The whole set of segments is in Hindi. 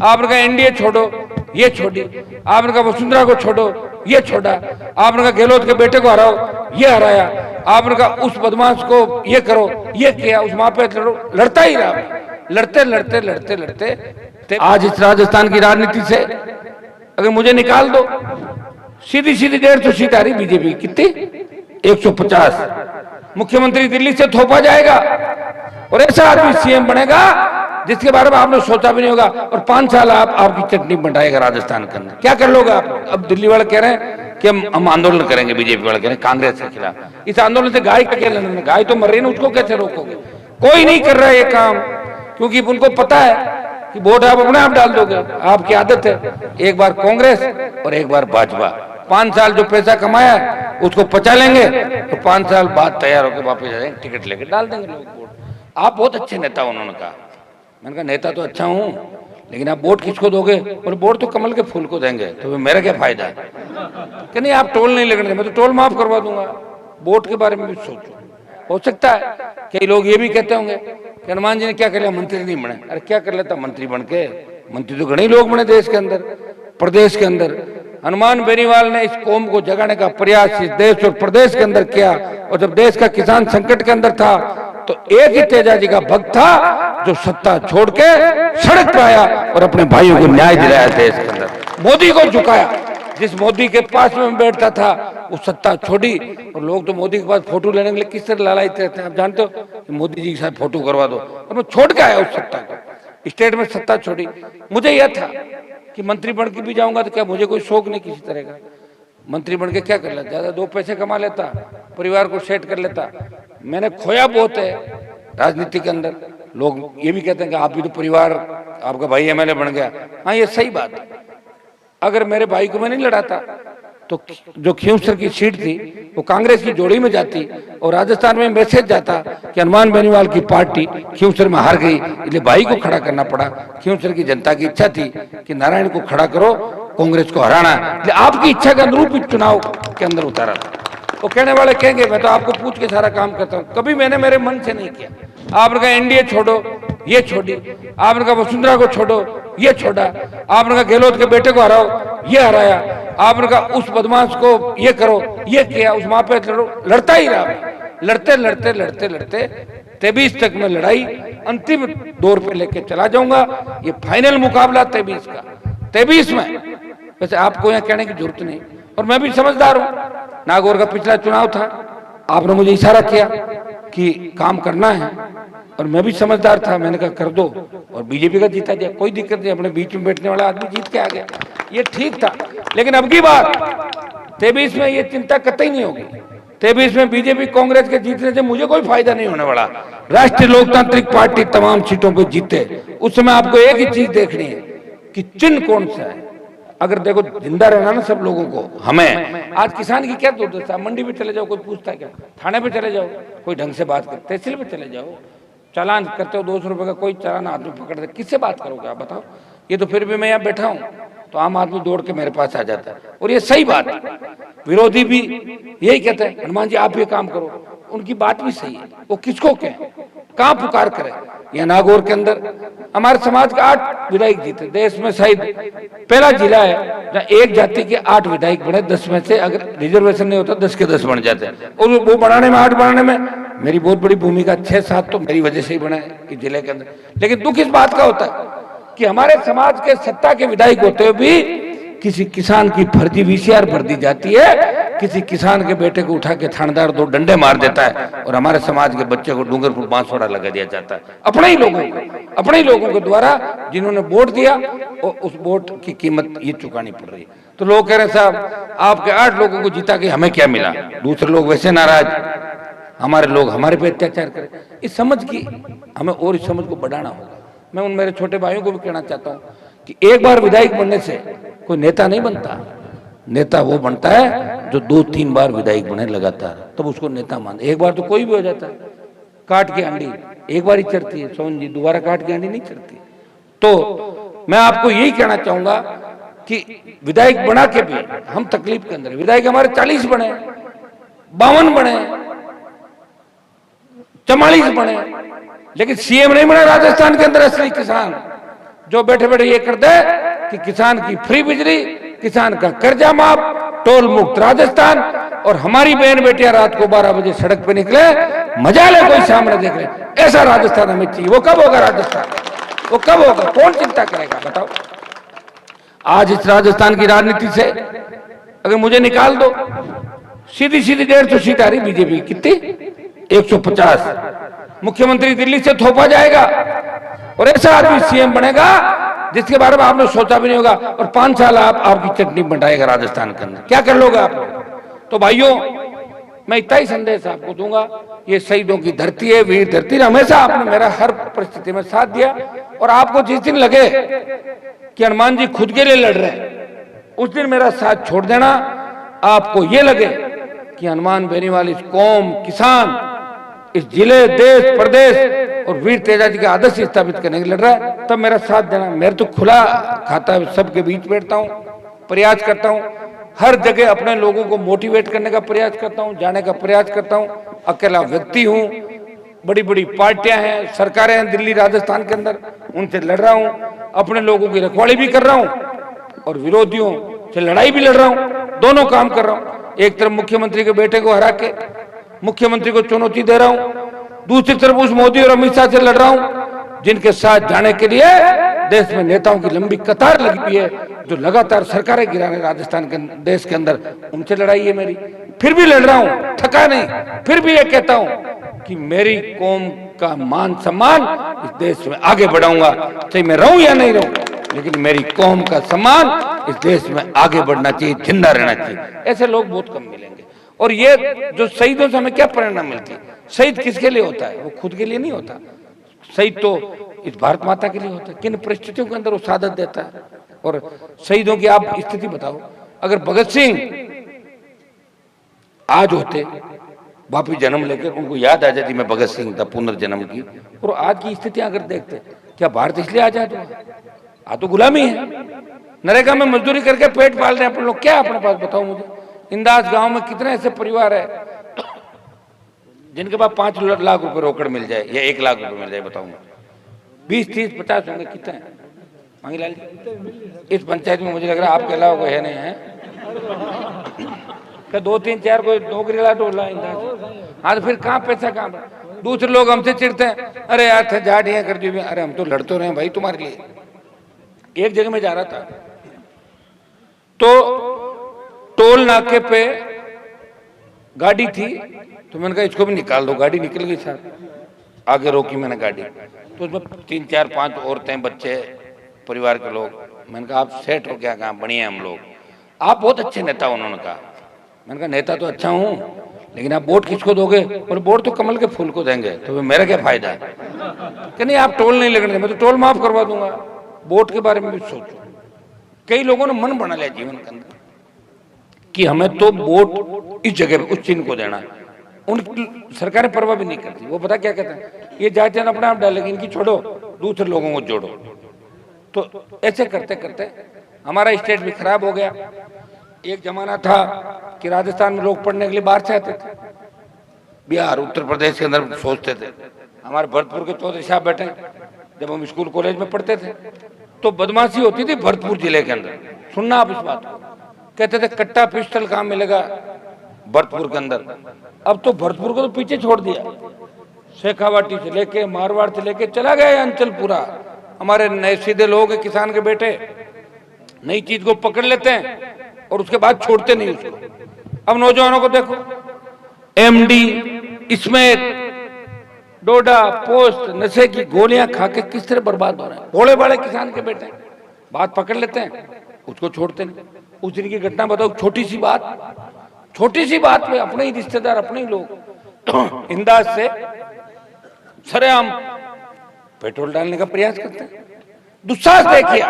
आपने कहा एनडीए छोड़ो, ये छोड़ी। आपने कहा वसुंधरा को छोड़ो, ये छोड़ा। आपने कहा गहलोत के बेटे को हराओ, ये हराया। आपने कहा उस बदमाश को ये करो, ये किया। उस माँ पे लड़ो, लड़ता ही रहा, लड़ते लड़ते लड़ते लड़ते आज इस राजस्थान की राजनीति से अगर मुझे निकाल दो, सीधी सीधी 150 सीट आ रही बीजेपी। कितनी? 150। मुख्यमंत्री दिल्ली से थोपा जाएगा और ऐसा आदमी सीएम बनेगा जिसके बारे में आपने सोचा भी नहीं होगा। और 5 साल आपकी चटनी बनाएगा राजस्थान के अंदर। क्या कर लोगे आप? अब दिल्ली वाले कह रहे हैं कि हम आंदोलन करेंगे, बीजेपी वाले कह रहे हैं कांग्रेस के खिलाफ। इस आंदोलन से गाय का क्या लेना? गाय तो मर रही है, उसको कैसे रोकोगे? कोई नहीं कर रहा है ये काम, क्योंकि उनको पता है कि वोट आप अपने आप डाल दोगे। आपकी आदत है, एक बार कांग्रेस और एक बार भाजपा। 5 साल जो पैसा कमाया उसको पचा लेंगे, तो 5 साल बाद तैयार होकर वापस आ जाएंगे, टिकट लेके डाल देंगे लोग वोट। आप बहुत अच्छे नेता, उन्होंने कहा। मैंने कहा नेता तो अच्छा हूं, लेकिन आप वोट किसको दोगे? और वोट तो कमल के फूल को देंगे, तो मेरा क्या फायदा है? कि नहीं आप टोल नहीं लगने, मैं तो टोल माफ करवा दूंगा। वोट के बारे में भी सोचो। हो सकता है कई लोग ये भी कहते होंगे कि हनुमान जी ने क्या कर लिया, मंत्री नहीं बने। अरे क्या कर लेता मंत्री बन के? मंत्री तो घने लोग बने देश के अंदर, प्रदेश के अंदर। हनुमान बेनीवाल ने इस कौम को जगाने का प्रयास इस देश और प्रदेश के अंदर किया। और जब देश का किसान संकट के अंदर था, तो एक ही तेजा जी का भक्त था जो सत्ता छोड़ के सड़क पर आया और अपने भाइयों को न्याय दिलाया देश के अंदर। मोदी को झुकाया। जिस मोदी के पास में बैठता था वो सत्ता छोड़ी। और लोग तो मोदी के पास फोटो लेने के लिए किस तरह लालायते रहते हैं, आप जानते हो कि मोदी जी के साथ फोटो करवा दो। और मैं छोड़ के आया उस सत्ता को, स्टेट में सत्ता छोड़ी। मुझे यह था कि मंत्री बन के भी जाऊंगा तो क्या मुझे कोई शौक नहीं किसी तरह का। मंत्री बन के क्या कर लेता, ज्यादा 2 पैसे कमा लेता, परिवार को सेट कर लेता। मैंने खोया बहुत है राजनीति के अंदर। लोग ये भी कहते हैं कि आप भी तो परिवार, आपका भाई एमएलए बन गया। हाँ ये सही बात है। अगर मेरे भाई को मैं नहीं लड़ाता तो जो खींवसर की सीट थी वो कांग्रेस की जोड़ी में जाती और राजस्थान में मैसेज जाता कि हनुमान बेनीवाल की पार्टी खींवसर में हार गई, इसलिए भाई को खड़ा करना पड़ा। खींवसर की जनता की इच्छा थी कि नारायण को खड़ा करो, कांग्रेस को हराना, इसलिए आपकी इच्छा के अनुरूप चुनाव के अंदर उतारा था। तो कहने वाले कहेंगे मैं तो आपको पूछ के सारा काम करता हूँ, कभी मैंने मेरे मन से नहीं किया। आपने कहा एनडीए छोड़ो, ये छोड़ी। आपने कहा वसुंधरा को छोड़ो, ये छोड़ा। आपने कहा गहलोत के बेटे को हराओ, ये हराया। आपने कहा उस बदमाश को ये करो, ये किया। उस माँ पे लड़ो, लड़ता ही रहा, लड़ते लड़ते लड़ते लड़ते 23 तक मैं लड़ाई अंतिम दौर पे लेके चला जाऊंगा। ये फाइनल मुकाबला 23 का। 23 में वैसे आपको यहाँ कहने की जरूरत नहीं, और मैं भी समझदार हूँ। नागौर का पिछला चुनाव था, आपने मुझे इशारा किया कि काम करना है, और मैं भी समझदार था। मैंने कहा कर दो, और बीजेपी का जीता दिया, कोई दिक्कत नहीं। अपने बीच में बैठने वाला आदमी जीत के आ गया, ये ठीक था। लेकिन अब की बार 23 में ये चिंता कतई नहीं होगी। 23 में बीजेपी कांग्रेस के जीतने से मुझे कोई फायदा नहीं होने वाला। राष्ट्रीय लोकतांत्रिक पार्टी तमाम सीटों पर जीते। उस समय आपको एक ही चीज देखनी है कि चिन्ह कौन सा है। अगर देखो जिंदा रहना ना सब लोगों को, हमें आज किसान की क्या जरूरत है? मंडी पे चले जाओ, कोई पूछता है क्या? थाने पे चले जाओ, कोई ढंग से बात करते। तहसील पे चले जाओ, चालान करते हो 200 रुपए का, कोई चालान आदमी पकड़ते, किससे बात करोगे आप बताओ? ये तो फिर भी मैं यहाँ बैठा हूँ तो आम आदमी दौड़ के मेरे पास आ जाता है, और ये सही बात है। विरोधी भी यही कहते हैं हनुमान जी आप ये काम करो, उनकी बात भी सही है। वो किसको कहें, कहाँ पुकार करें? यहाँ नागौर के अंदर हमारे समाज के 8 विधायक जीते। देश में शायद पहला जिला है जहाँ एक जाति के 8 विधायक बने। 10 में से अगर रिजर्वेशन नहीं होता 10 के 10 बन जाते हैं, और वो बढ़ाने में 8 बढ़ाने में मेरी बहुत बड़ी भूमिका। 6-7 तो मेरी वजह से ही बना है कि जिले के अंदर। लेकिन दुख इस बात का होता है कि हमारे समाज के सत्ता के विधायक होते हुए भी किसी किसान की फर्जी वीसीआर भर दी जाती है, किसी किसान के बेटे को उठा के थानेदार 2 डंडे मार देता है, और हमारे समाज के बच्चे को डूंगरपुर बांसवाड़ा लगा दिया जाता है अपने ही लोगों के द्वारा जिन्होंने वोट दिया, और उस वोट की कीमत ये चुकानी पड़ रही है। तो लोग कह रहे हैं साहब आपके 8 लोगों को जीता के हमें क्या मिला? दूसरे लोग वैसे नाराज, हमारे लोग हमारे पे अत्याचार करें। इस समझ की हमें और इस समझ को बढ़ाना होगा। मैं उन मेरे छोटे भाइयों को भी कहना चाहता हूँ कि एक बार विधायक बनने से कोई नेता नहीं बनता। नेता वो बनता है जो 2-3 बार विधायक बने लगातार, तब उसको नेता मानते। एक बार तो कोई भी हो जाता है, काट के अंडी एक बार ही चढ़ती है सोन जी, दोबारा काट के अंडी नहीं चढ़ती। तो मैं आपको यही कहना चाहूंगा कि विधायक बना के भी हम तकलीफ के अंदर। विधायक हमारे 40 बने, 52 बने, 44 बने, लेकिन सीएम नहीं बना राजस्थान के अंदर असली किसान। जो बैठे बैठे ये करते हैं कि किसान की फ्री बिजली, किसान का कर्जा माफ, टोल मुक्त राजस्थान, और हमारी बहन बेटियां रात को 12 बजे सड़क पे निकले, मजा ले कोई सामने देख ले, ऐसा राजस्थान हमें चाहिए। वो कब होगा राजस्थान? वो कब होगा? कौन चिंता करेगा बताओ? आज इस राजस्थान की राजनीति से अगर मुझे निकाल दो, सीधी सीधी 150 सीट आ रही बीजेपी, कितनी? 150। मुख्यमंत्री दिल्ली से थोपा जाएगा और ऐसा आदमी सीएम बनेगा जिसके बारे में आपने सोचा भी नहीं होगा, और 5 साल आपकी चटनी बनाएगा राजस्थान के अंदर। क्या कर लोगे आप? तो भाइयों, मैं इतना ही संदेश आपको दूंगा, ये शहीदों की धरती है, वीर धरती। हमेशा आपने मेरा हर परिस्थिति में साथ दिया, और आपको जिस दिन लगे कि हनुमान जी खुद के लिए लड़ रहे हैं, उस दिन मेरा साथ छोड़ देना। आपको ये लगे कि हनुमान बेनीवाल इस कौम, किसान, इस जिले, देश, प्रदेश और वीर तेजा जी का आदर्श स्थापित करने के लिए लड़ रहा है, तब मेरा साथ देना। मेरे तो खुला खाता है, सबके बीच बैठता हूँ, प्रयास करता हूँ, हर जगह अपने लोगों को मोटिवेट करने का प्रयास करता हूँ, जाने का प्रयास करता हूँ। अकेला व्यक्ति हूँ, बड़ी बड़ी पार्टियां हैं, सरकारें हैं दिल्ली राजस्थान के अंदर, उनसे लड़ रहा हूँ, अपने लोगों की रखवाली भी कर रहा हूँ और विरोधियों से लड़ाई भी लड़ रहा हूँ। दोनों काम कर रहा हूँ। एक तरफ मुख्यमंत्री के बेटे को हरा के मुख्यमंत्री को चुनौती दे रहा हूँ, दूसरी तरफ उस मोदी और अमित शाह से लड़ रहा हूँ जिनके साथ जाने के लिए देश में नेताओं की लंबी कतार लगी हुई है, जो लगातार सरकारें गिराने राजस्थान के देश के अंदर, उनसे लड़ाई है मेरी। फिर भी लड़ रहा हूँ, थका नहीं। फिर भी ये कहता हूँ कि मेरी कौम का मान सम्मान इस देश में आगे बढ़ाऊंगा, चाहे मैं रहूं या नहीं रहूं, लेकिन मेरी कौम का सम्मान इस देश में आगे बढ़ना चाहिए, जिंदा रहना चाहिए। ऐसे लोग बहुत कम मिलेंगे। और ये जो शहीदों से हमें क्या प्रेरणा मिलती है? शहीद किसके लिए होता है? वो खुद के लिए नहीं होता। शहीद तो इस भारत माता के लिए होता है। किन परिस्थितियों के अंदर वो शहादत देता है। और शहीदों की आप स्थिति बताओ, अगर भगत सिंह आज होते, वापिस जन्म लेकर, उनको याद आ जाती मैं भगत सिंह था, पुनर्जन्म की, और आज की स्थितियां अगर देखते, क्या भारत इसलिए आजाद हुआ? आज तो गुलामी है। नरेगा में मजदूरी करके पेट पाल रहे हैं अपन लोग। क्या अपने पास बताओ मुझे? इंदास गांव में कितने ऐसे परिवार है जिनके पास 5 लाख रुपए रोकड़ मिल जाए या 1 लाख रुपए मिल जाए? बताऊंगा 20, 30, 50 होंगे। कितने हैं मांगीलाल जी? इस पंचायत में मुझे लग रहा है आपके अलावा कोई है नहीं है। क्या 2, 3, 4 कोई नौकरी ला तो इंदास? हाँ, तो फिर कहाँ पैसा कहाँ? दूसरे लोग हमसे चिढ़ते हैं, अरे यार थे जाटियां कर दी। अरे हम तो लड़ तो रहे हैं भाई तुम्हारे लिए। एक जगह में जा रहा था तो टोल नाके पे गाड़ी थी, तो मैंने कहा इसको भी निकाल दो। गाड़ी निकल गई सर, आगे रोकी मैंने गाड़ी, तो उसमें 3, 4, 5 औरतें, बच्चे, परिवार के लोग। मैंने कहा आप सेट हो क्या? कहा बढ़िया हम लोग। आप बहुत अच्छे नेता। उन्होंने कहा, मैंने कहा नेता तो अच्छा हूँ, लेकिन आप वोट किसको दोगे? और वोट तो कमल के फूल को देंगे, तो मेरा क्या फायदा है? कि नहीं आप टोल नहीं लगने, मैं तो टोल माफ करवा दूंगा। वोट के बारे में भी सोचो। कई लोगों ने मन बना लिया जीवन के अंदर कि हमें तो वोट इस जगह पे, उस चिन्ह को देना है। उन सरकारें परवाह भी नहीं करती। वो पता क्या कहते हैं, ये जातियां अपने आप डालेंगे, इनकी छोड़ो, दूसरे लोगों को जोड़ो। तो ऐसे करते करते हमारा स्टेट भी खराब हो गया। एक जमाना था कि राजस्थान में लोग पढ़ने के लिए बाहर से आते थे, बिहार, उत्तर प्रदेश के अंदर सोचते थे। हमारे भरतपुर के चौधरी साहब बैठे, जब हम स्कूल कॉलेज में पढ़ते थे तो बदमाशी होती थी भरतपुर जिले के अंदर। सुनना आप इस बात को, कहते थे कट्टा पिस्टल कहाँ मिलेगा भरतपुर के अंदर। अब तो भरतपुर को तो पीछे छोड़ दिया। शेखावाटी से लेके मारवाड़ से लेके चला गया अंचल पूरा। हमारे नए सीधे लोग हैं, किसान के बेटे, नई चीज को पकड़ लेते हैं और उसके बाद छोड़ते नहीं उसको। अब नौजवानों को देखो, एमडी, इसमें डोडा, पोस्ट, नशे की गोलियां खा के किस तरह बर्बाद हो रहे हैं। भोले भाले किसान के बेटे बात पकड़ लेते हैं, उसको छोड़ते नहीं। उस दिन की घटना बताओ, छोटी सी बात पे अपने ही रिश्तेदार, अपने ही लोग इंदाज से सरेआम पेट्रोल डालने का प्रयास करते हैं। दुस्साहस देखिए,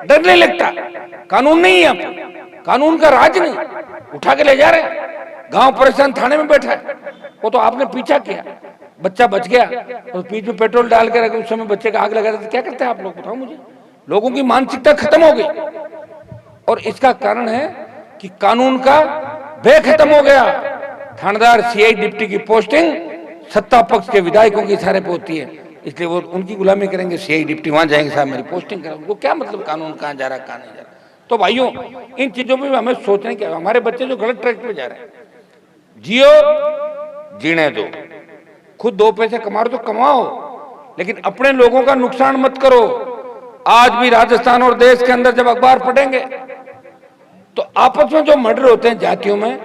डर नहीं लगता। कानून नहीं है, कानून का राज नहीं, उठा के ले जा रहे हैं। गांव परेशान थाने में बैठा है, वो तो आपने पीछा किया, बच्चा बच गया और बीच में पेट्रोल डाल के रखे, उस समय बच्चे का आग लगा रहे थे। क्या करते हैं आप लोग बताओ मुझे? लोगों की मानसिकता खत्म हो गई और इसका कारण है कि कानून का भय खत्म हो गया। थानेदार, सीआई, डिप्टी की पोस्टिंग सत्ता पक्ष के विधायकों के इशारे पे होती है। इसलिए वो उनकी गुलामी करेंगे। सीआई डिप्टी वहां जाएंगे, साहब मेरी पोस्टिंग करें, उनको क्या मतलब कानून कहाँ जा रहा है कहाँ नहीं जा रहा। तो भाइयों इन चीजों में हमें सोचने की, हमारे बच्चे जो गलत ट्रैक पे जा रहे हैं, जियो जीने दो, खुद 2 पैसे कमा रहे तो कमाओ, लेकिन अपने लोगों का नुकसान मत करो। आज भी राजस्थान और देश के अंदर जब अखबार पढ़ेंगे तो आपस में जो मर्डर होते हैं जातियों में,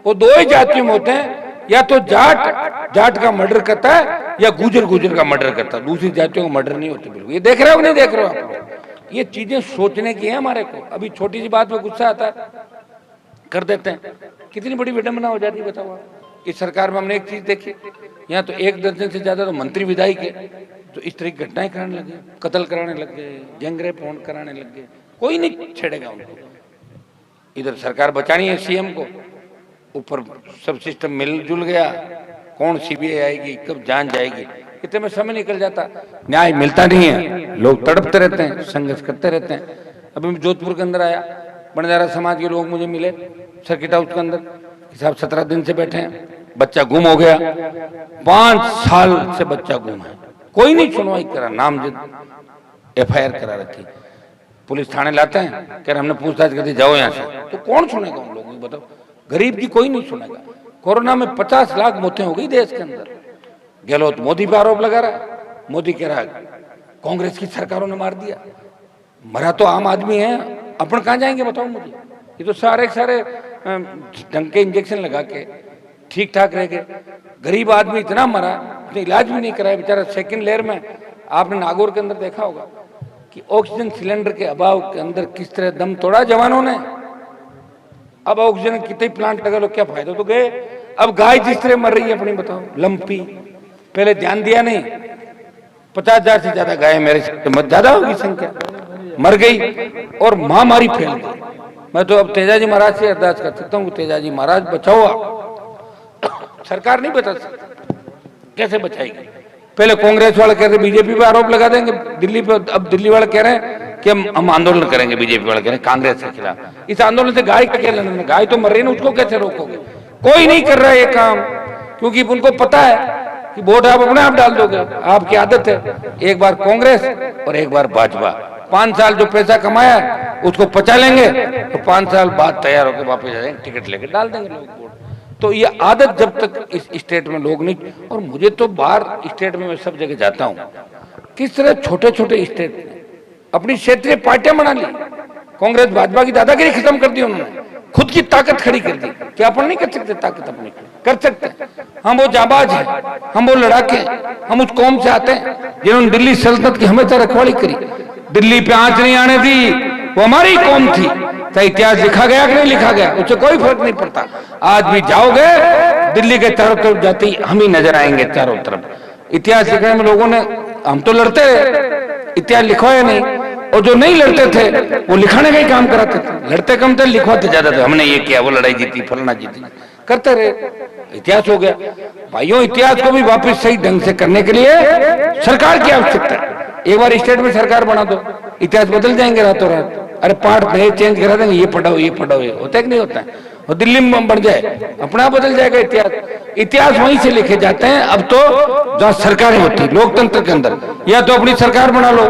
वो 2 ही जातियों में होते हैं, या तो जाट का मर्डर करता है या गुजर का मर्डर करता है, दूसरी जातियों का मर्डर नहीं होते। बिल्कुल ये देख रहे हो नहीं देख रहे हो आप लोग? ये चीजें सोचने की है हमारे को। अभी छोटी सी बात में गुस्सा आता है, कर देते हैं, कितनी बड़ी विडंबना हो जाती है बताओ आप। इस सरकार में हमने एक चीज देखी, यहाँ तो 1 दर्जन से ज्यादा तो मंत्री विधायक है तो इस तरह की घटनाएं कराने लगे, कत्ल कराने लग गए, गैंगरेप कराने लग गए, कोई नहीं छेड़ेगा उनको। इधर सरकार बचानी है सीएम को, ऊपर सब सिस्टम मिलजुल गया, कौन सीबीआई आएगी, कब जान जाएगी, इतने में समय निकल जाता, न्याय मिलता नहीं है, लोग तड़पते रहते हैं, संघर्ष करते रहते हैं। अभी मैं जोधपुर के अंदर आया, बंजारा समाज के लोग मुझे मिले सर्किट हाउस के अंदर, साहब 17 दिन से बैठे हैं, बच्चा गुम हो गया, 5 साल से बच्चा गुम है, कोई नहीं सुनवाई करा, नामजद FIR करा रखी, पुलिस थाने लाते हैं, कह रहे हमने पूछताछ कर दी, जाओ यहाँ से। तो कौन सुनेगा उन लोगों को बताओ? गरीब की कोई नहीं सुनेगा। कोरोना में 50 लाख मौतें हो गई देश के अंदर, गहलोत मोदी पर आरोप लगा रहा है, मोदी कह रहा है कांग्रेस की सरकारों ने मार दिया, मरा तो आम आदमी है, अपन कहाँ जाएंगे बताओ मुझे? ये तो सारे ढंग के इंजेक्शन लगा के ठीक ठाक रह गए, गरीब आदमी इतना मरा, उसने इलाज भी नहीं कराया बेचारा। 2nd लेयर में आपने नागौर के अंदर देखा होगा कि ऑक्सीजन सिलेंडर के अभाव के अंदर किस तरह दम तोड़ा जवानों ने। अब ऑक्सीजन कितने प्लांट लगा लो, क्या फायदा तो गए। अब गाय जिस तरह मर रही है अपनी बताओ, लंपी, पहले ध्यान दिया नहीं, 50,000 से ज्यादा गाय मेरे से ज्यादा होगी संख्या, मर गई और महामारी फैल गई। मैं तो अब तेजाजी महाराज से अरदास कर सकता हूँ, तेजाजी महाराज बचाओ आप, सरकार नहीं बचा सकती, कैसे बचाएगी? पहले कांग्रेस वाले कह रहे बीजेपी पे आरोप लगा देंगे दिल्ली पे, अब दिल्ली वाले कह रहे हैं कि हम आंदोलन करेंगे, बीजेपी वाले कह रहे हैं कांग्रेस के खिलाफ। इस आंदोलन से गाय का क्या लेना देना? गाय तो मर रही है ना, उसको कैसे रोकोगे? कोई नहीं कर रहा है ये काम, क्योंकि उनको पता है कि वोट आप अपने आप डाल दोगे, आपकी आदत है, एक बार कांग्रेस और एक बार भाजपा। 5 साल जो पैसा कमाया उसको पचा लेंगे, तो 5 साल बाद तैयार होकर वापस आ जाएंगे, टिकट लेके डाल देंगे लोग वोट। तो ये आदत जब तक इस स्टेट में लोग नहीं, और मुझे तो बाहर स्टेट में मैं सब जगह जाता हूँ, किस तरह छोटे छोटे स्टेट में अपनी क्षेत्रीय पार्टियां बना ली, कांग्रेस भाजपा की दादागिरी खत्म कर दी उन्होंने, खुद की ताकत खड़ी कर दी। क्या अपन नहीं कर सकते? ताकत अपनी कर सकते हैं, हम वो जाबाज हैं, हम वो लड़ाके, हम उस कौम से आते हैं जिन्होंने दिल्ली सल्तनत की हमेशा रखवाली करी, दिल्ली पे आंच नहीं आने दी, वो हमारी कौम थी। चाहे इतिहास लिखा गया कि नहीं लिखा गया, उससे कोई फर्क नहीं पड़ता। आज भी जाओगे दिल्ली के चारों तरफ जाती हम ही नजर आएंगे, चारों तरफ। इतिहास लिखने में लोगों ने, हम तो लड़ते रहे, इतिहास लिखवाया नहीं, और जो नहीं लड़ते थे वो लिखाने का ही काम कराते थे, लड़ते कम थे लिखवाते ज्यादा थे, हमने ये किया, वो लड़ाई जीती, फलना जीती, करते रहे, इतिहास हो गया। भाइयों इतिहास को भी वापस सही ढंग से करने के लिए सरकार की आवश्यकता है। एक बार स्टेट में सरकार बना दो, इतिहास बदल जाएंगे रातों रात। अरे पाठ नए चेंज करा देंगे, ये पढ़ाओ ये पढ़ाओ, ये होता है कि नहीं होता है? और दिल्ली में बढ़ जाए, अपना आप बदल जाएगा इतिहास। इतिहास वहीं से लिखे जाते हैं अब तो जहाँ सरकारें होती, लोकतंत्र के अंदर। या तो अपनी सरकार बना लो,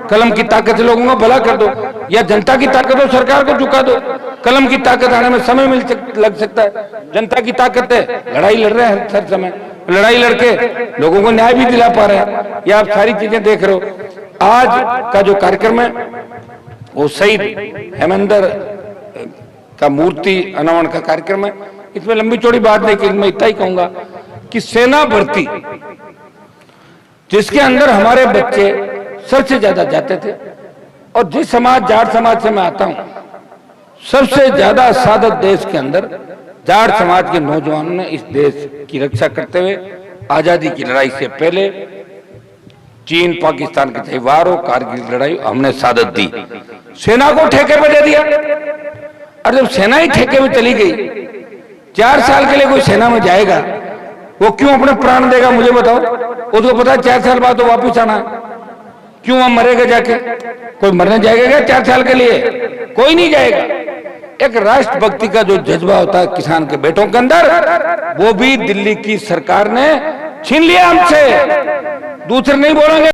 कलम की ताकत से लोगों का भला कर दो, या जनता की ताकत हो सरकार को झुका दो। कलम की ताकत आने में समय लग सकता है, जनता की ताकत है, लड़ाई लड़ रहे हैं हर समय, लड़ाई लड़के लोगों को न्याय भी दिला पा रहे हैं। या आप सारी चीजें देख रहे हो। आज का जो कार्यक्रम है वो शहीद हेमेंद्र का मूर्ति अनावरण का कार्यक्रम है। इसमें लंबी चौड़ी बात नहीं, कि मैं इतना ही कहूंगा कि सेना भर्ती जिसके अंदर हमारे बच्चे सबसे ज्यादा जाते थे, और जिस समाज जाट समाज से मैं आता हूं, सबसे ज्यादा सादत देश के अंदर जाट समाज के नौजवानों ने इस देश की रक्षा करते हुए आजादी की लड़ाई से पहले चीन पाकिस्तान के त्योहारों, कारगिल लड़ाई हमने सादत दी, सेना को ठेके पे दे दिया। और जब सेना ही ठेके में चली गई, 4 साल के लिए कोई सेना में जाएगा, वो क्यों अपने प्राण देगा मुझे बताओ? उसको पता है 4 साल बाद तो वापिस आना है, क्यों वहां मरेगा जाके? कोई मरने जाएगा क्या 4 साल के लिए? कोई नहीं जाएगा। एक राष्ट्रभक्ति का जो जज्बा होता है किसान के बेटों के अंदर, वो भी दिल्ली की सरकार ने छीन लिया हमसे। दूसरे नहीं बोलेंगे।